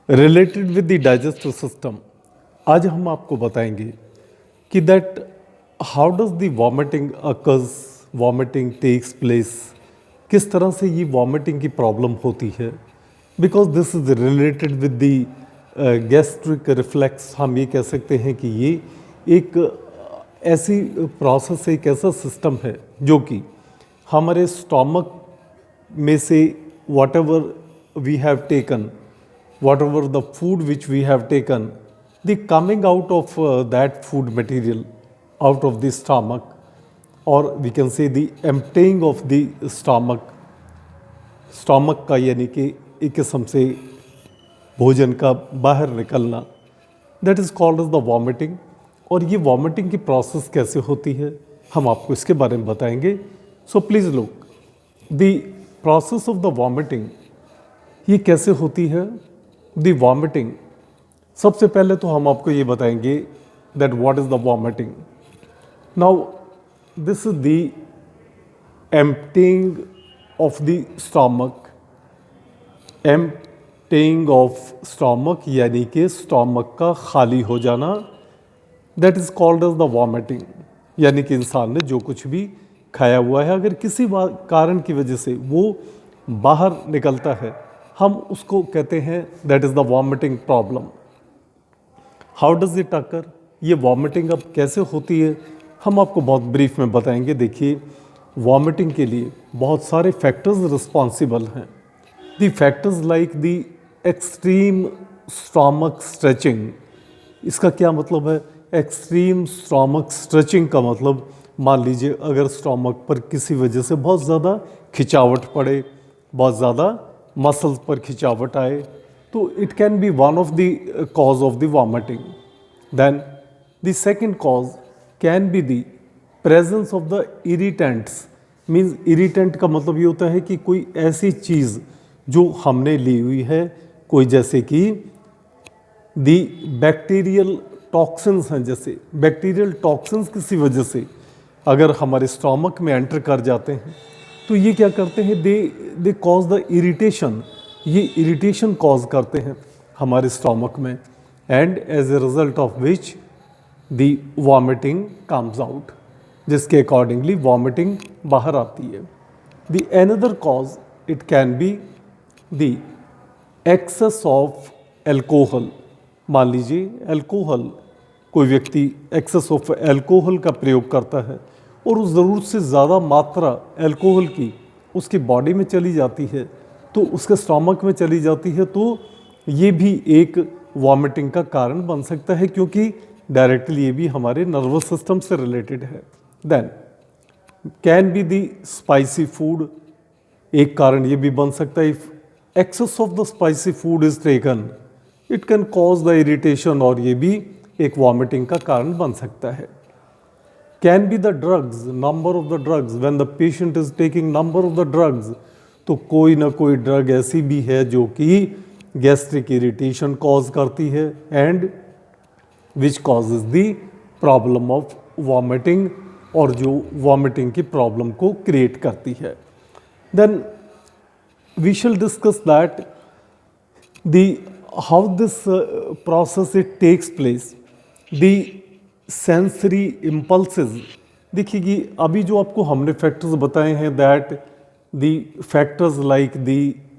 Related with the digestive system. आज हम आपको बताएंगे कि that how does the vomiting occurs, vomiting takes place, किस तरह से ये वॉमिटिंग की प्रॉब्लम होती है। Because this is related with the gastric reflex. हम ये कह सकते हैं कि ये एक ऐसी प्रोसेस है, एक ऐसा सिस्टम है जो कि हमारे स्टोमक में से whatever we have taken, whatever the food which we have taken, the coming out of that food material out of the stomach, or we can say the emptying of the stomach, stomach का यानी कि एक किस्म से भोजन का बाहर निकलना, that is called as the vomiting. और ये वॉमिटिंग की प्रोसेस कैसे होती है हम आपको इसके बारे में बताएंगे। So please look the process of the vomiting, ये कैसे होती है। द वॉमिटिंग, सबसे पहले तो हम आपको ये बताएंगे that what is the vomiting. Now this is the emptying of the stomach, emptying of stomach यानी कि स्टॉमक का खाली हो जाना, that is called as the vomiting. यानी कि इंसान ने जो कुछ भी खाया हुआ है अगर किसी कारण की वजह से वो बाहर निकलता है, हम उसको कहते हैं that is the vomiting problem. How does it occur, ये वॉमिटिंग अब कैसे होती है हम आपको बहुत ब्रीफ में बताएंगे। देखिए, वॉमिटिंग के लिए बहुत सारे फैक्टर्स रिस्पॉन्सिबल हैं। The factors like the extreme stomach stretching. इसका क्या मतलब है? एक्सट्रीम स्टॉमक स्ट्रेचिंग का मतलब, मान लीजिए अगर स्टॉमक पर किसी वजह से बहुत ज़्यादा खिंचावट पड़े, बहुत ज़्यादा मसल्स पर खिंचावट आए, तो it can be one of the cause of the vomiting. Then the second cause can be the presence of the irritants. Means irritant का मतलब ये होता है कि कोई ऐसी चीज़ जो हमने ली हुई है, कोई जैसे कि दी बैक्टीरियल टॉक्सिन्स हैं, जैसे बैक्टीरियल टॉक्सिन्स किसी वजह से अगर हमारे स्टोमक में एंटर कर जाते हैं तो ये क्या करते हैं, दे कॉज द इरिटेशन। ये इरिटेशन कॉज करते हैं हमारे स्टोमक में, and as a result of which the vomiting comes out, जिसके अकॉर्डिंगली वॉमिटिंग बाहर आती है। The another cause it can be the excess of alcohol. मान लीजिए एल्कोहल, कोई व्यक्ति एक्सेस ऑफ एल्कोहल का प्रयोग करता है और उस ज़रूरत से ज़्यादा मात्रा एल्कोहल की उसकी बॉडी में चली जाती है, तो उसके स्टोमक में चली जाती है, तो ये भी एक वॉमिटिंग का कारण बन सकता है, क्योंकि डायरेक्टली ये भी हमारे नर्वस सिस्टम से रिलेटेड है। Then can be the spicy food. एक कारण ये भी बन सकता है, if excess of the spicy food is taken it can cause the irritation, और ये भी एक वॉमिटिंग का कारण बन सकता है। Can be the drugs, number of the drugs, when the patient is taking number of the drugs, तो कोई ना कोई ड्रग ऐसी भी है जो कि गैस्ट्रिक इरिटेशन कॉज करती है, and which causes the problem of vomiting, और जो वॉमिटिंग की प्रॉब्लम को क्रिएट करती है। Then we shall discuss that the how this process it takes place. The sensory impulses, देखिए कि अभी जो आपको हमने फैक्टर्स बताए हैं, that the factors like the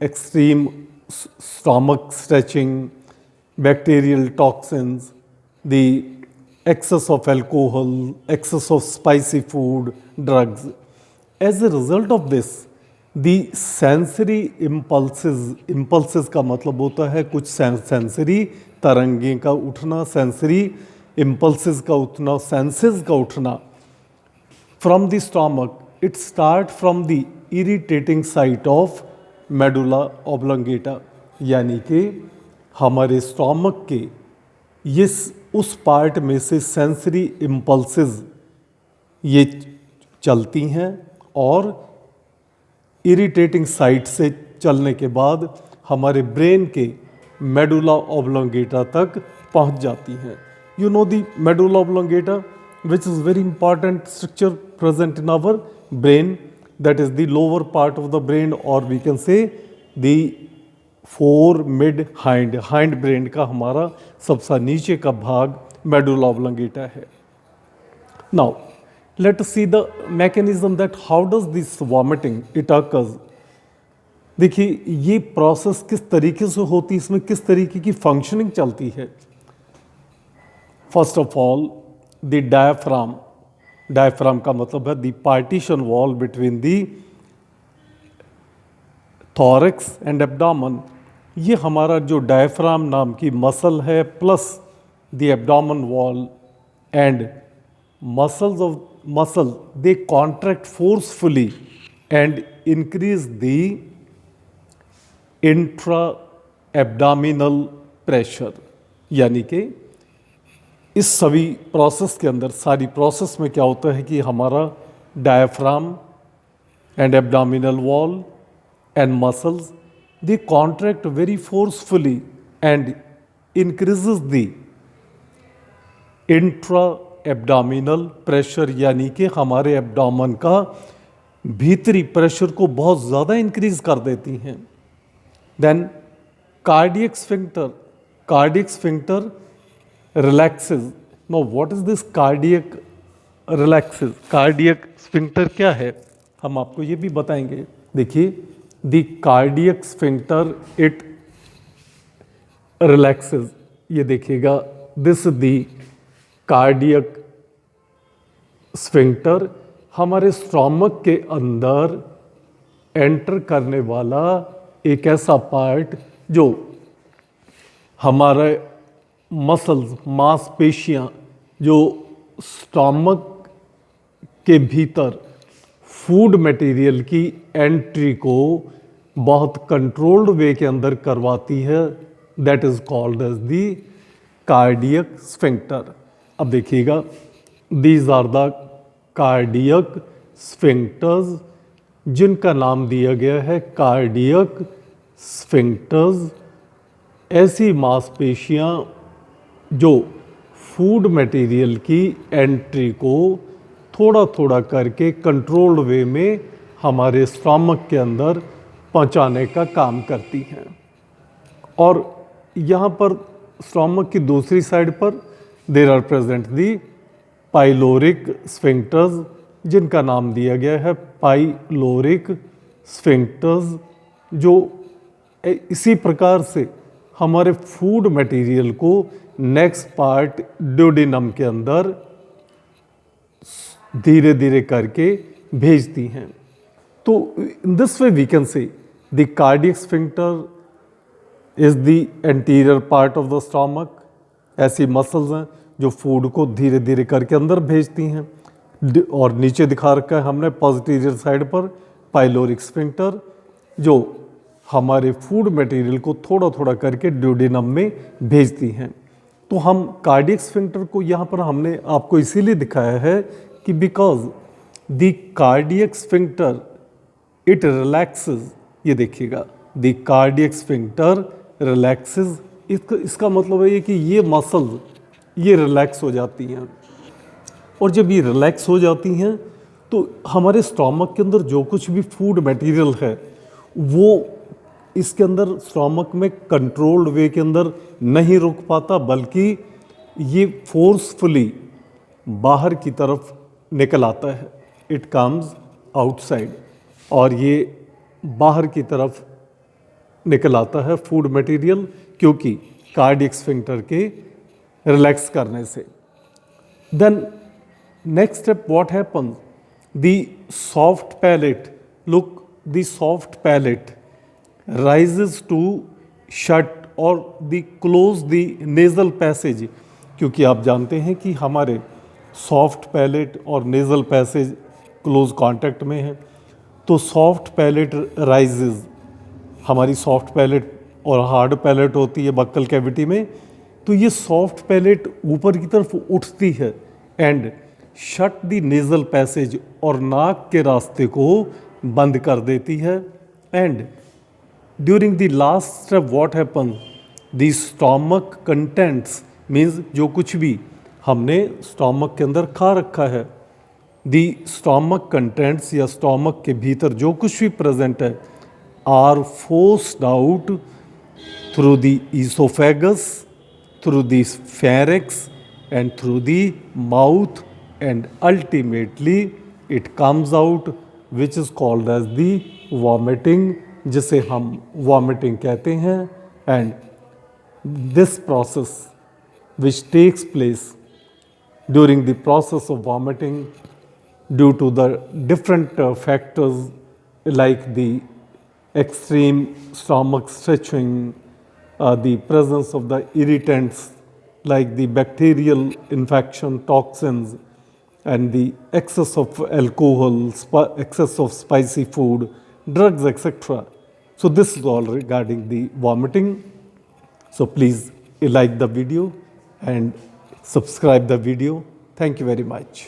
extreme stomach stretching, bacterial toxins, the excess of alcohol, excess of spicy food, drugs. As a result of this, the sensory impulses का मतलब होता है कुछ सेंसरी तरंगें का उठना, सेंसरी impulses का उठना, सेंसेस का उठना। From the stomach, it start from the irritating site of medulla oblongata, यानी कि हमारे स्टोमक के ये उस पार्ट में से सेंसरी इम्पल्सेस ये चलती हैं, और इरिटेटिंग साइट से चलने के बाद हमारे ब्रेन के मेडुला ऑब्लोंगेटा तक पहुंच जाती हैं। You know the medulla oblongata which is very important structure present in our brain, that is the lower part of the brain, और we can say the fore mid hind, hind brain का हमारा सबसे नीचे का भाग medulla oblongata है। Now let us see the mechanism that how does this vomiting it occurs. देखिए ये प्रोसेस किस तरीके से होती है, इसमें किस तरीके की फंक्शनिंग चलती है। First of all the diaphragm, diaphragm का मतलब है the partition wall between the thorax and abdomen. ये हमारा जो डायफ्राम नाम की मसल है plus the abdomen wall and muscles of muscle they contract forcefully and increase the intra abdominal pressure. यानी कि इस सभी प्रोसेस के अंदर, सारी प्रोसेस में क्या होता है कि हमारा diaphragm and abdominal wall and muscles they contract very forcefully and increases the intra abdominal pressure, यानी कि हमारे एब्डोमेन का भीतरी प्रेशर को बहुत ज़्यादा इंक्रीज कर देती हैं। Then cardiac sphincter, cardiac sphincter relaxes. Now what is this cardiac relaxes, cardiac sphincter क्या है हम आपको ये भी बताएंगे। देखिए the cardiac sphincter it relaxes, ये देखिएगा दिस द कार्डियक स्फिंक्टर हमारे स्टोमक के अंदर एंटर करने वाला एक ऐसा पार्ट जो हमारे मसल्स, मांसपेशियां जो स्टोमक के भीतर फूड मटेरियल की एंट्री को बहुत कंट्रोल्ड वे के अंदर करवाती है, that is called as the cardiac sphincter. अब देखिएगा these are the cardiac sphincters, जिनका नाम दिया गया है कार्डियक स्फिंक्टर्स। ऐसी मांसपेशियां जो फूड मटेरियल की एंट्री को थोड़ा थोड़ा करके कंट्रोल्ड वे में हमारे स्टोमक के अंदर पहुंचाने का काम करती हैं। और यहाँ पर स्टोमक की दूसरी साइड पर there are present the pyloric sphincters, जिनका नाम दिया गया है पाइलोरिक स्फिंक्टर्स, जो इसी प्रकार से हमारे फूड मटेरियल को नेक्स्ट पार्ट ड्यूडेनम के अंदर धीरे धीरे करके भेजती हैं। तो in this way we can say the cardiac sphincter is the anterior part of the stomach. ऐसी मसल्स हैं जो फूड को धीरे धीरे करके अंदर भेजती हैं। और नीचे दिखा रखा है हमने पॉजिटीरियर साइड पर पाइलोरिक स्फिंक्टर, जो हमारे फूड मटेरियल को थोड़ा थोड़ा करके ड्यूडेनम में भेजती हैं। तो हम कार्डियक स्फिंक्टर को यहाँ पर हमने आपको इसीलिए दिखाया है कि because the cardiac sphincter it relaxes. ये देखिएगा द कार्डियक स्फिंक्टर रिलैक्सेस, इसका मतलब है कि ये मसल्स ये रिलैक्स हो जाती हैं। और जब ये रिलैक्स हो जाती हैं तो हमारे स्टोमक के अंदर जो कुछ भी फूड मटेरियल है वो इसके अंदर स्टोमक में कंट्रोल्ड वे के अंदर नहीं रुक पाता, बल्कि ये फोर्सफुली बाहर की तरफ निकल आता है। इट कम्स आउटसाइड, और ये बाहर की तरफ निकल आता है फूड मटेरियल, क्योंकि कार्डियक स्फिंक्टर के रिलैक्स करने से। Then next step what happens, the soft palate, look the soft palate rises to shut और the close the nasal passage, क्योंकि आप जानते हैं कि हमारे सॉफ्ट पैलेट और नेजल पैसेज क्लोज कांटेक्ट में है। तो सॉफ्ट पैलेट राइजेज, हमारी सॉफ्ट पैलेट और हार्ड पैलेट होती है बक्कल कैविटी में, तो ये सॉफ्ट पैलेट ऊपर की तरफ उठती है and shut the nasal passage, और नाक के रास्ते को बंद कर देती है। And during the last step what happen, the stomach contents means जो कुछ भी हमने स्टोमक के अंदर खा रखा है, द स्टोमक कंटेंट्स या स्टोमक के भीतर जो कुछ भी प्रेजेंट है are forced out through the esophagus, through the pharynx, and through the mouth, and ultimately it comes out, which is called as the vomiting, जिसे हम vomiting कहते हैं. And this process which takes place during the process of vomiting due to the different factors like the extreme stomach stretching, the presence of the irritants like the bacterial infection, toxins, and the excess of alcohol, excess of spicy food, drugs, etc. So this is all regarding the vomiting. So please like the video and subscribe the video. Thank you very much.